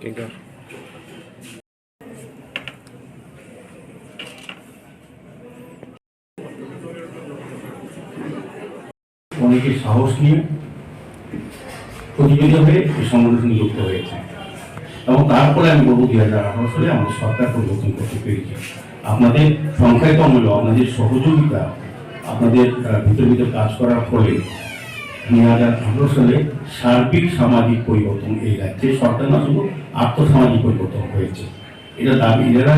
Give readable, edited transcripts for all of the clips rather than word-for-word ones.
টিঙ্কার অনেকে সাহস নিয়ে প্রতিযোগিতা হয়ে এই সংগঠনে যুক্ত হয়েছে এবং তারপরে আমি বলবো 2018 সালে আমাদের সরকার পরিবর্তন করতে পেরেছে। আপনাদের সংখ্যায় কম হলেও আপনাদের সহযোগিতা, আপনাদের ভিতর কাজ করার ফলে 2018 সালে সার্বিক সামাজিক পরিবর্তন এই রাজ্যে সরকার না শুধু আর্থসামাজিক পরিবর্তন হয়েছে। এটা দাবি এরা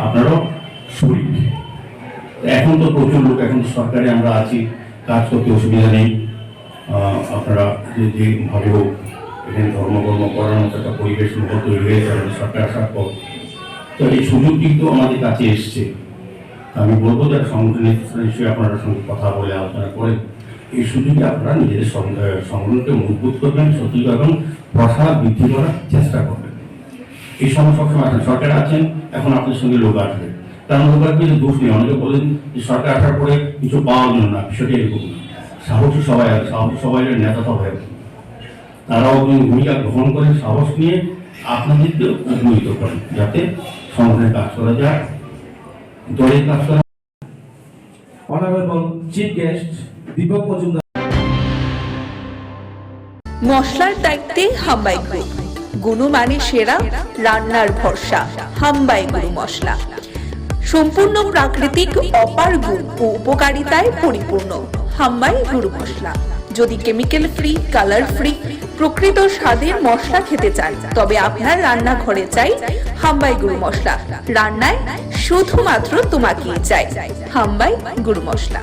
আপনারাও শরীর। এখন তো প্রচুর লোক, এখন সরকারে আমরা আছি, কাজ করতে অসুবিধা নেই। আপনারা যেভাবে হোক এখানে ধর্মকর্ম করার মতো একটা পরিবেশ তৈরি হয়েছে আমাদের সরকার আসার পর। তো এই সুযোগ কিন্তু আমাদের কাছে এসছে। আমি বলবো যারা সংগঠনের হিসেবে আপনারা সঙ্গে কথা বলে আলোচনা করেন, এই সুযোগে আপনারা নিজেদের সংগঠনকে মজবুত করবেন, সত্যি এবং প্রসার বৃদ্ধি করার চেষ্টা করবেন। এই সময় সবসময় আছেন, সরকার আছেন, এখন আপনার সঙ্গে লোক আসবে, তার মধ্যে কিছু দোষ নেই। অনেকে বলেন যে সরকার আসার পরে কিছু পাওয়ার জন্য না, বিষয়টা এরকম না। সাহসী সবাই আছে, সাহসী সবাই নেতা সবাই আছে, তারাও ভূমিকা গ্রহণ করে সাহস নিয়ে আপনাদেরকে উন্নীত করেন যাতে সংগঠনের কাজ করা যায়, দলের কাজ করা। Honourable chief guest Deepak Majumdar. মশলার দায়িত্বে হাম্বাই গ্রুপ, গুণমানে সেরা, রান্নার ভরসা। হাম্বাই গুরু মশলা সম্পূর্ণ প্রাকৃতিক, অপার গুণ ও উপকারিতায় পরিপূর্ণ। হাম্বাই গুরু মশলা। যদি কেমিক্যাল ফ্রি, কালার ফ্রি, প্রকৃত স্বাদের মশলা খেতে চান তবে আপনার রান্নাঘরে চাই হাম্বাই গুরু মশলা। রান্নায় শুধুমাত্র তোমাকেই চাই হাম্বাই গুরু মশলা।